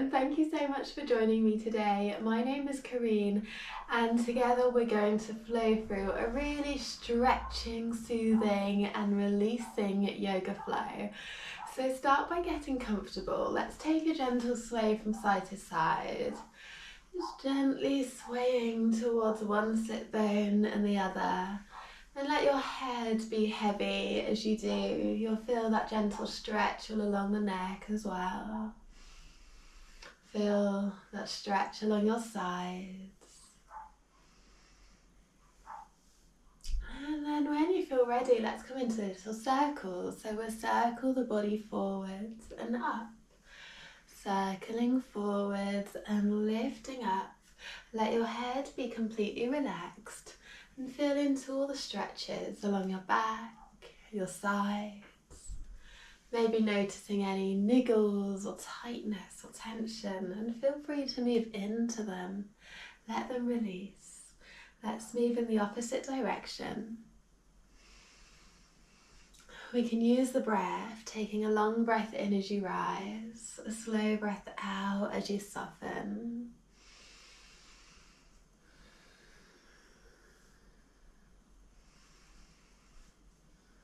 and thank you so much for joining me today. My name is Corine, and together we're going to flow through a really stretching, soothing and releasing yoga flow. So start by getting comfortable. Let's take a gentle sway from side to side, just gently swaying towards one sit bone and the other. And let your head be heavy as you do. You'll feel that gentle stretch all along the neck as well. Feel that stretch along your sides. And then when you feel ready, let's come into little circles. So we'll circle the body forwards and up. Circling forwards and lifting up. Let your head be completely relaxed. And feel into all the stretches along your back, your sides. Maybe noticing any niggles or tightness or tension, and feel free to move into them. Let them release. Let's move in the opposite direction. We can use the breath, taking a long breath in as you rise, a slow breath out as you soften.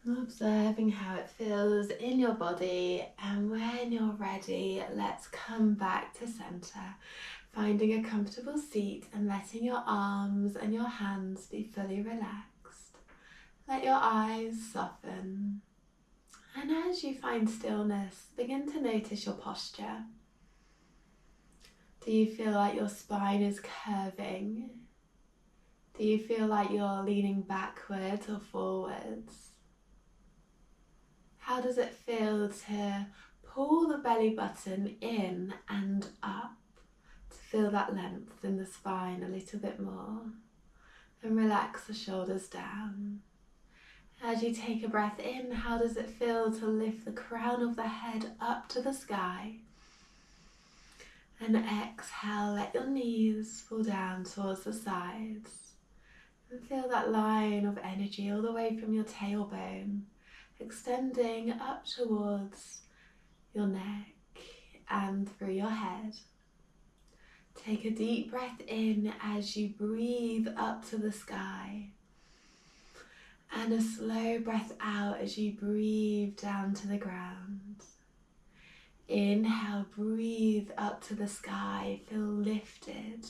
Observing how it feels in your body, and when you're ready, let's come back to center, finding a comfortable seat and letting your arms and your hands be fully relaxed. Let your eyes soften, and as you find stillness, begin to notice your posture. Do you feel like your spine is curving? Do you feel like you're leaning backwards or forwards? How does it feel to pull the belly button in and up, to feel that length in the spine a little bit more, and relax the shoulders down. As you take a breath in, how does it feel to lift the crown of the head up to the sky? And exhale, let your knees fall down towards the sides, and feel that line of energy all the way from your tailbone, extending up towards your neck and through your head. Take a deep breath in as you breathe up to the sky, and a slow breath out as you breathe down to the ground. Inhale, breathe up to the sky, feel lifted,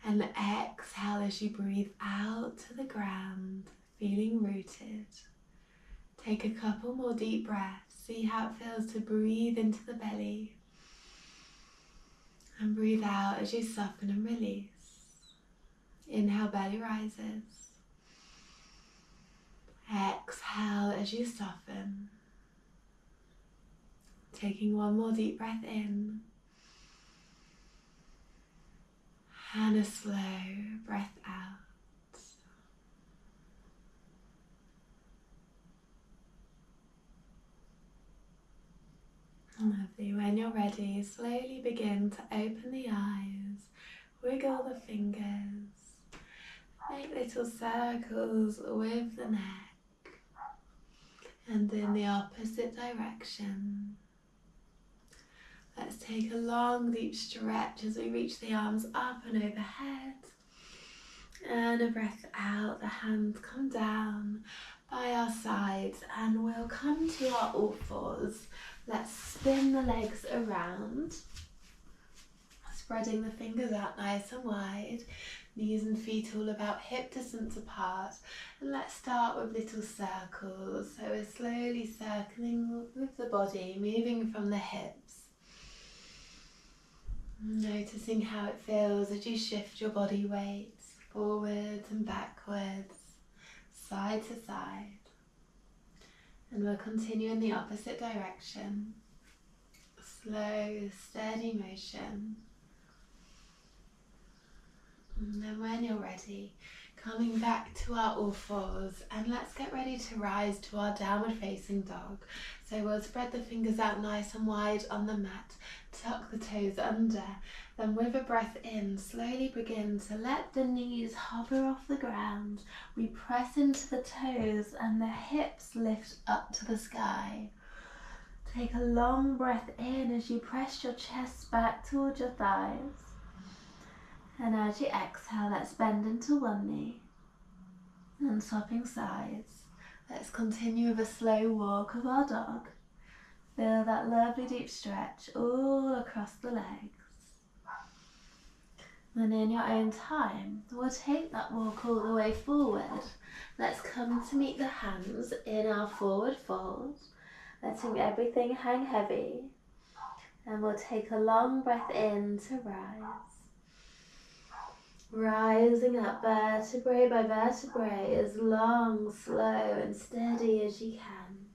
and exhale as you breathe out to the ground, feeling rooted. Take a couple more deep breaths. See how it feels to breathe into the belly. And breathe out as you soften and release. Inhale, belly rises. Exhale as you soften. Taking one more deep breath in. And a slow breath out. Lovely. When you're ready, slowly begin to open the eyes, wiggle the fingers, make little circles with the neck, and in the opposite direction. Let's take a long, deep stretch as we reach the arms up and overhead, and a breath out. The hands come down by our sides, and we'll come to our all fours. Let's spin the legs around, spreading the fingers out nice and wide, knees and feet all about hip distance apart. And let's start with little circles. So we're slowly circling with the body, moving from the hips. Noticing how it feels as you shift your body weight forwards and backwards, side to side. And we'll continue in the opposite direction. Slow, steady motion. And then when you're ready, coming back to our all fours, and let's get ready to rise to our downward facing dog. So we'll spread the fingers out nice and wide on the mat, tuck the toes under, then with a breath in, slowly begin to let the knees hover off the ground. We press into the toes and the hips lift up to the sky. Take a long breath in as you press your chest back towards your thighs. And as you exhale, let's bend into one knee and swapping sides. Let's continue with a slow walk of our dog. Feel that lovely deep stretch all across the legs. And in your own time, we'll take that walk all the way forward. Let's come to meet the hands in our forward fold, letting everything hang heavy. And we'll take a long breath in to rise. Rising up vertebrae by vertebrae as long, slow and steady as you can.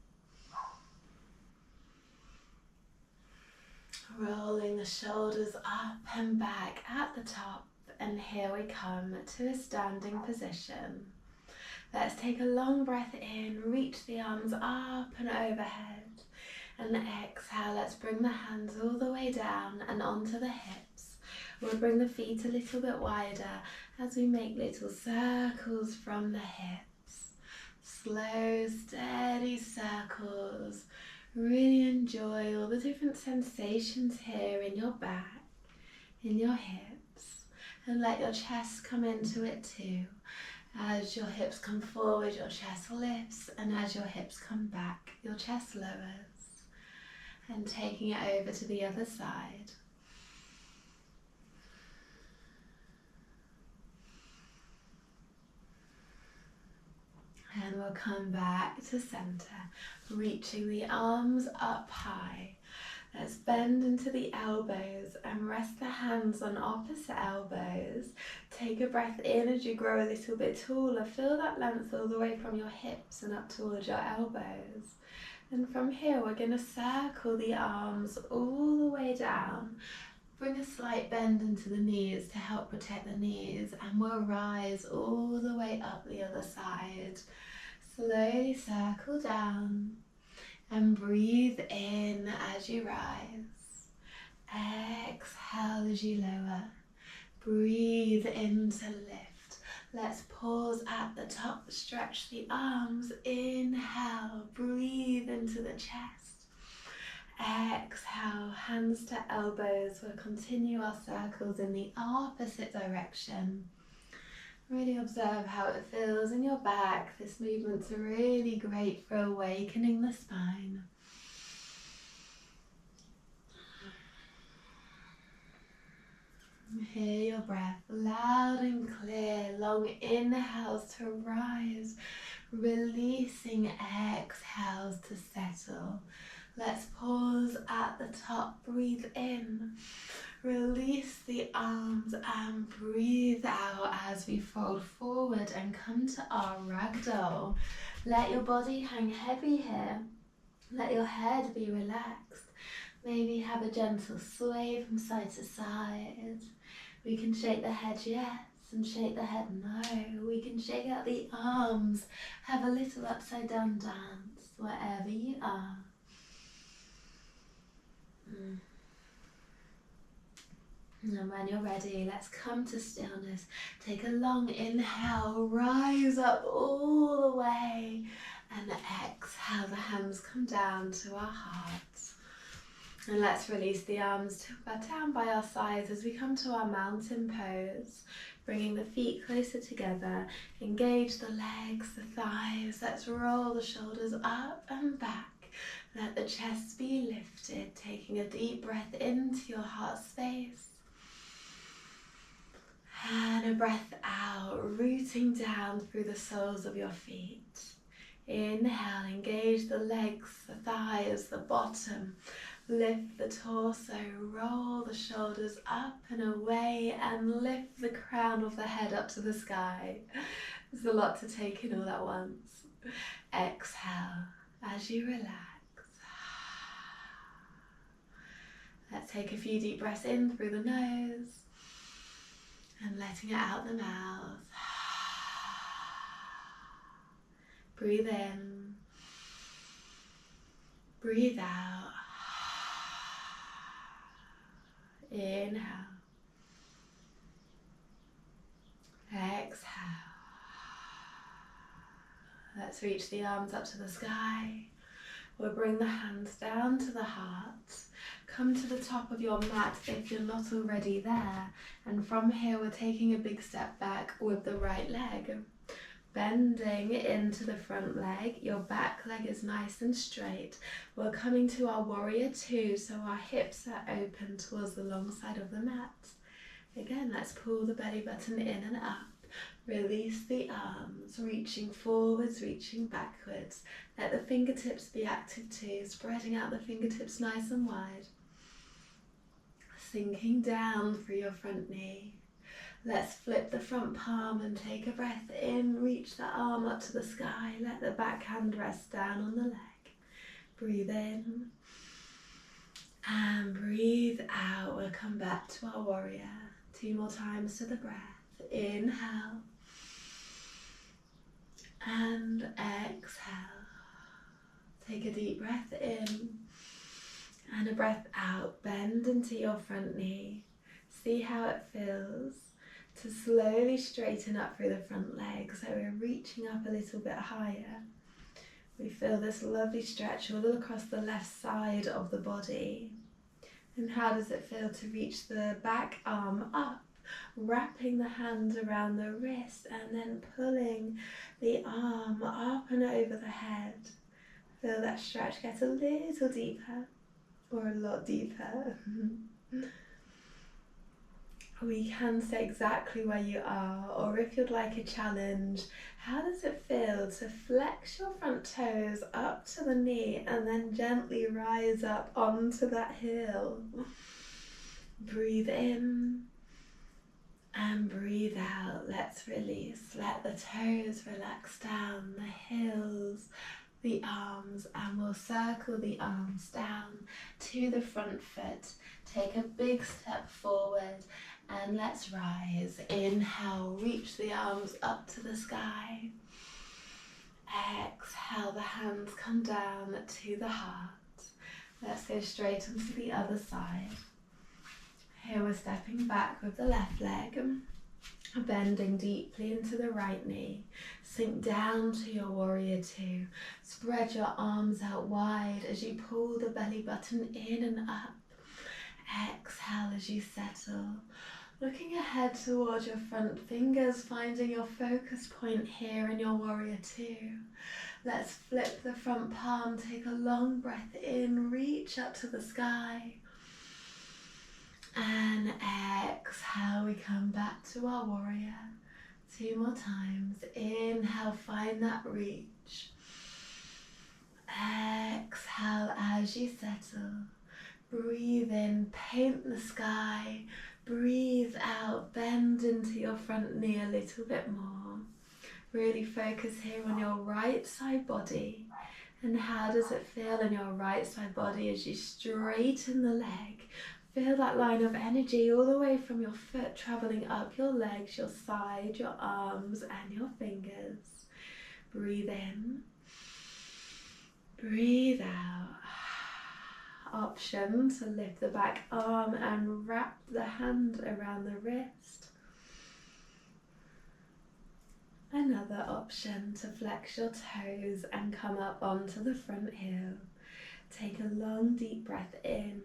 Rolling the shoulders up and back at the top, and here we come to a standing position. Let's take a long breath in, reach the arms up and overhead, and exhale, let's bring the hands all the way down and onto the hips. We'll bring the feet a little bit wider as we make little circles from the hips. Slow, steady circles. Really enjoy all the different sensations here in your back, in your hips, and let your chest come into it too. As your hips come forward, your chest lifts, and as your hips come back, your chest lowers. And taking it over to the other side. And we'll come back to center, reaching the arms up high. Let's bend into the elbows and rest the hands on opposite elbows. Take a breath in as you grow a little bit taller. Feel that length all the way from your hips and up towards your elbows. And from here, we're going to circle the arms all the way down. Bring a slight bend into the knees to help protect the knees, and we'll rise all the way up the other side. Slowly circle down and breathe in as you rise. Exhale as you lower. Breathe in to lift. Let's pause at the top, stretch the arms. Inhale, breathe into the chest. Exhale, hands to elbows. We'll continue our circles in the opposite direction. Really observe how it feels in your back. This movement's really great for awakening the spine. Hear your breath loud and clear. Long inhales to rise, releasing exhales to settle. Let's pause at the top, breathe in, release the arms and breathe out as we fold forward and come to our ragdoll. Let your body hang heavy here, let your head be relaxed. Maybe have a gentle sway from side to side. We can shake the head yes and shake the head no. We can shake out the arms, have a little upside down dance wherever you are. And when you're ready, let's come to stillness. Take a long inhale, rise up all the way, and exhale, the hands come down to our hearts. And let's release the arms down by our sides as we come to our mountain pose, bringing the feet closer together. Engage the legs, the thighs. Let's roll the shoulders up and back. Let the chest be lifted, taking a deep breath into your heart space. And a breath out, rooting down through the soles of your feet. Inhale, engage the legs, the thighs, the bottom. Lift the torso, roll the shoulders up and away, and lift the crown of the head up to the sky. There's a lot to take in all at once. Exhale as you relax. Let's take a few deep breaths in through the nose and letting it out the mouth. Breathe in, breathe out. Inhale, exhale. Let's reach the arms up to the sky. We'll bring the hands down to the heart. Come to the top of your mat if you're not already there. And from here, we're taking a big step back with the right leg. Bending into the front leg, your back leg is nice and straight. We're coming to our warrior two, so our hips are open towards the long side of the mat. Again, let's pull the belly button in and up. Release the arms, reaching forwards, reaching backwards. Let the fingertips be active too, spreading out the fingertips nice and wide. Sinking down through your front knee. Let's flip the front palm and take a breath in. Reach the arm up to the sky. Let the back hand rest down on the leg. Breathe in and breathe out. We'll come back to our warrior. 2 more times to the breath. Inhale and exhale. Take a deep breath in and a breath out. Bend into your front knee. See how it feels to slowly straighten up through the front leg. So we're reaching up a little bit higher. We feel this lovely stretch all across the left side of the body. And how does it feel to reach the back arm up, wrapping the hands around the wrist and then pulling the arm up and over the head. Feel that stretch get a little deeper or a lot deeper. We can stay exactly where you are, or if you'd like a challenge, how does it feel to flex your front toes up to the knee and then gently rise up onto that heel? Breathe in and breathe out. Let's release. Let the toes relax down, the heels, the arms, and we'll circle the arms down to the front foot. Take a big step forward and let's rise. Inhale, reach the arms up to the sky. Exhale, the hands come down to the heart. Let's go straight onto the other side. Here we're stepping back with the left leg, bending deeply into the right knee. Sink down to your warrior two. Spread your arms out wide as you pull the belly button in and up. Exhale as you settle. Looking ahead towards your front fingers, finding your focus point here in your warrior two. Let's flip the front palm, take a long breath in, reach up to the sky. And exhale, we come back to our warrior. 2 more times. Inhale, find that reach. Exhale as you settle. Breathe in, paint the sky. Breathe out, bend into your front knee a little bit more. Really focus here on your right side body. And how does it feel in your right side body as you straighten the leg? Feel that line of energy all the way from your foot traveling up your legs, your side, your arms and your fingers. Breathe in. Breathe out. Option to lift the back arm and wrap the hand around the wrist. Another option to flex your toes and come up onto the front heel. Take a long deep breath in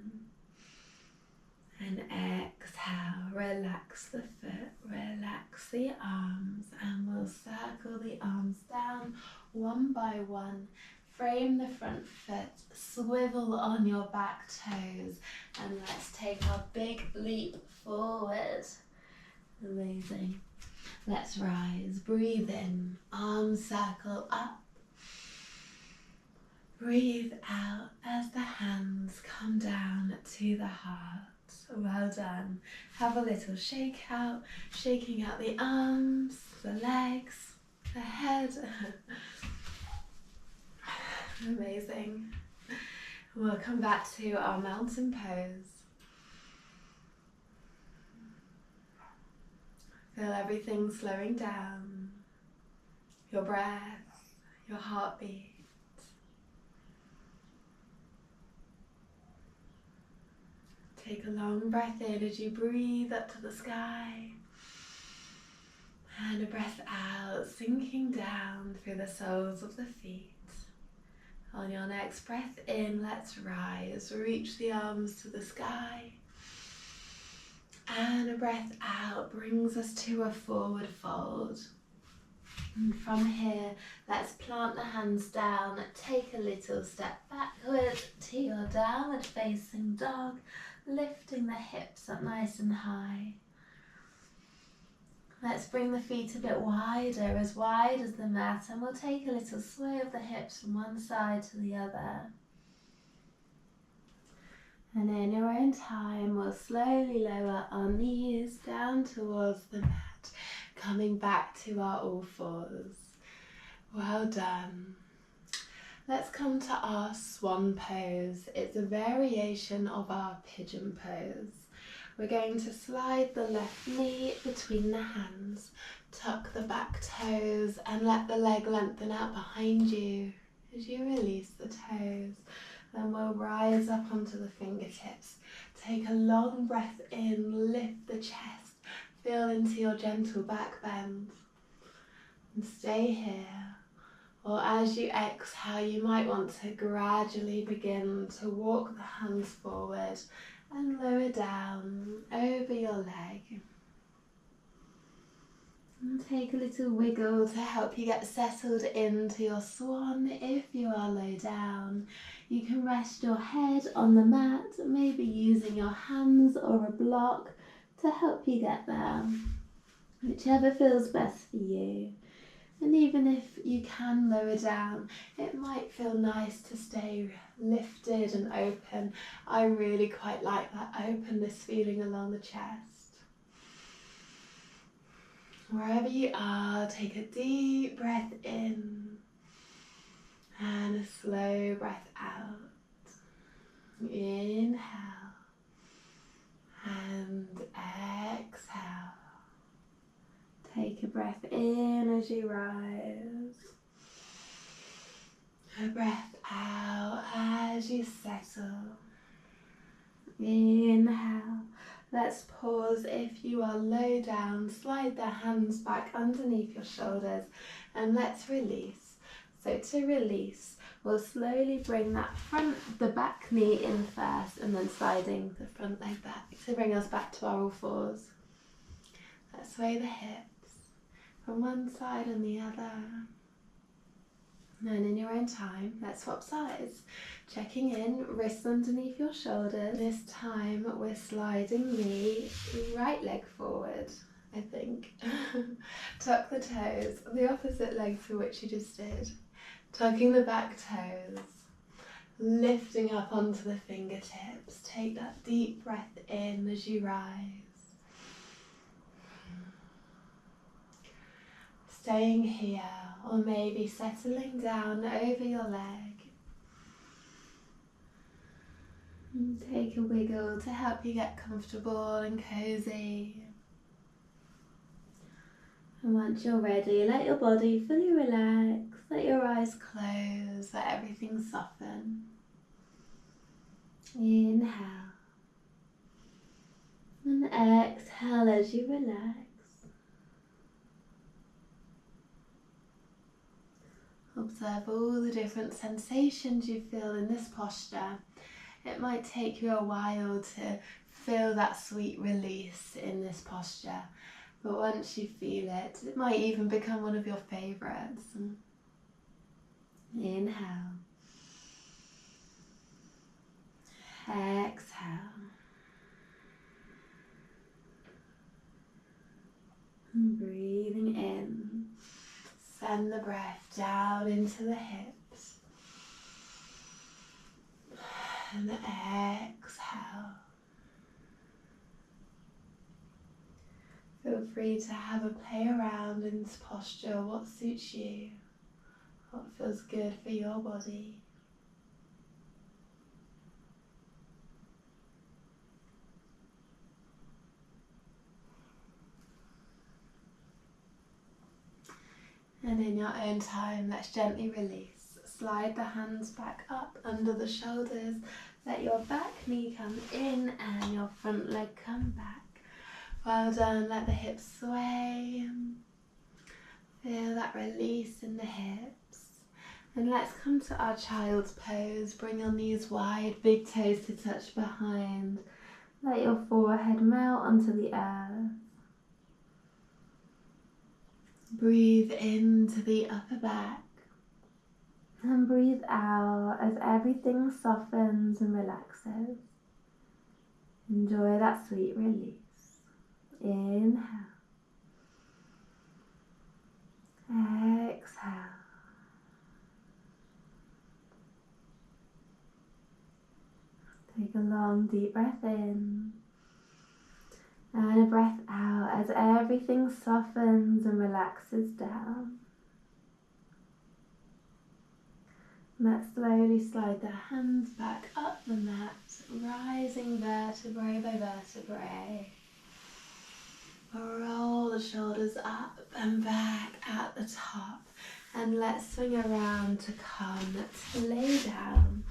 and exhale. Relax the foot, relax the arms, and we'll circle the arms down one by one. Frame the front foot, swivel on your back toes, and let's take our big leap forward. Amazing. Let's rise. Breathe in, arms circle up. Breathe out as the hands come down to the heart. Well done. Have a little shake out, shaking out the arms, the legs, the head. Amazing. We'll come back to our mountain pose. Feel everything slowing down. Your breath, your heartbeat. Take a long breath in as you breathe up to the sky. And a breath out, sinking down through the soles of the feet. On your next breath in, let's rise. Reach the arms to the sky. And a breath out brings us to a forward fold. And from here, let's plant the hands down, take a little step backward to your downward facing dog, lifting the hips up nice and high. Let's bring the feet a bit wider, as wide as the mat, and we'll take a little sway of the hips from one side to the other. And in your own time, we'll slowly lower our knees down towards the mat, coming back to our all fours. Well done. Let's come to our swan pose. It's a variation of our pigeon pose. We're going to slide the left knee between the hands, tuck the back toes and let the leg lengthen out behind you as you release the toes. Then we'll rise up onto the fingertips. Take a long breath in, lift the chest, feel into your gentle back bend. And stay here. Or as you exhale, you might want to gradually begin to walk the hands forward and lower down over your leg. And take a little wiggle to help you get settled into your swan. If you are low down, you can rest your head on the mat, maybe using your hands or a block to help you get there, whichever feels best for you. And even if you can lower down, it might feel nice to stay lifted and open. I really quite like that openness feeling along the chest. Wherever you are, take a deep breath in and a slow breath out. Inhale and exhale. Take a breath in as you rise. A breath out as you settle. Inhale. Let's pause. If you are low down, slide the hands back underneath your shoulders and let's release. So to release, we'll slowly bring the back knee in first and then sliding the front leg back to bring us back to our all fours. Let's sway the hips from one side and the other. And in your own time, let's swap sides. Checking in, wrists underneath your shoulders. This time we're sliding the right leg forward, I think. Tuck the toes, the opposite leg to which you just did. Tucking the back toes, lifting up onto the fingertips. Take that deep breath in as you rise. Staying here, or maybe settling down over your leg. And take a wiggle to help you get comfortable and cozy. And once you're ready, let your body fully relax, let your eyes close, let everything soften. Inhale. And exhale as you relax. Observe all the different sensations you feel in this posture. It might take you a while to feel that sweet release in this posture, but once you feel it, it might even become one of your favourites. Inhale. Exhale. And breathing in. Send the breath down into the hips. And exhale. Feel free to have a play around in this posture. What suits you? What feels good for your body? And in your own time, let's gently release. Slide the hands back up under the shoulders. Let your back knee come in and your front leg come back. Well done. Let the hips sway. Feel that release in the hips. And let's come to our child's pose. Bring your knees wide, big toes to touch behind. Let your forehead melt onto the earth. Breathe into the upper back. And breathe out as everything softens and relaxes. Enjoy that sweet release. Inhale. Exhale. Take a long deep breath in and a breath out as everything softens and relaxes down. Let's slowly slide the hands back up the mat, rising vertebrae by vertebrae. Roll the shoulders up and back at the top. And let's swing around to come to lay down.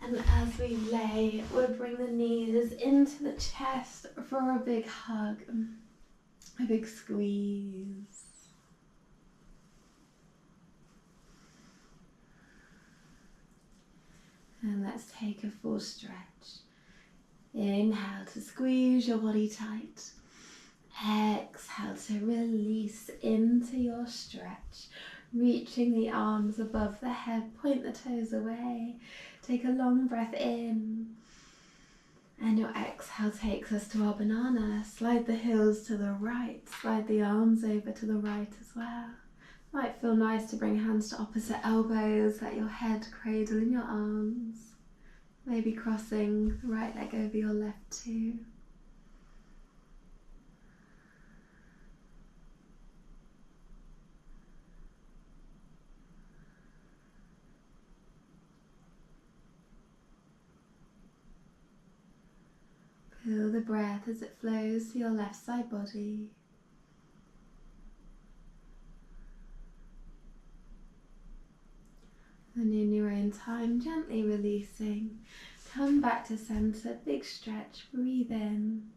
And as we lay, we'll bring the knees into the chest for a big hug, a big squeeze. And let's take a full stretch. Inhale to squeeze your body tight. Exhale to release into your stretch. Reaching the arms above the head, point the toes away. Take a long breath in. And your exhale takes us to our banana. Slide the heels to the right. Slide the arms over to the right as well. Might feel nice to bring hands to opposite elbows. Let your head cradle in your arms. Maybe crossing the right leg over your left too. Feel the breath as it flows to your left side body. And in your own time, gently releasing. Come back to center, big stretch, breathe in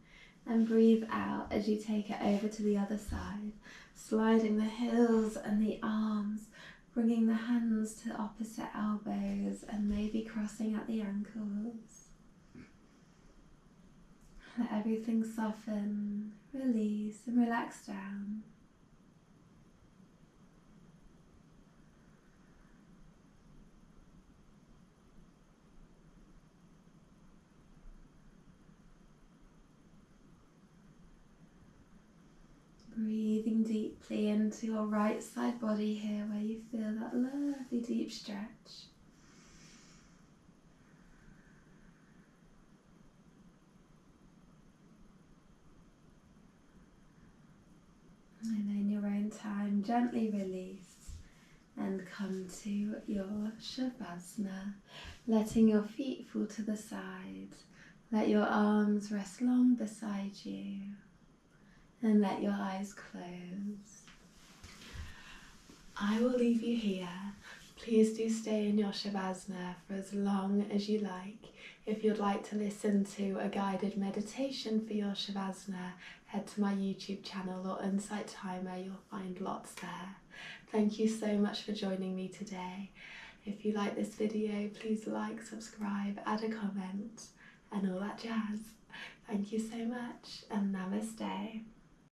and breathe out as you take it over to the other side. Sliding the heels and the arms, bringing the hands to opposite elbows and maybe crossing at the ankles. Let everything soften, release and relax down. Breathing deeply into your right side body here where you feel that lovely deep stretch. And in your own time, gently release and come to your Savasana, letting your feet fall to the side. Let your arms rest long beside you and let your eyes close. I will leave you here. Please do stay in your Savasana for as long as you like. If you'd like to listen to a guided meditation for your Savasana, head to my YouTube channel or Insight Timer, you'll find lots there. Thank you so much for joining me today. If you like this video, please like, subscribe, add a comment and all that jazz. Thank you so much and namaste.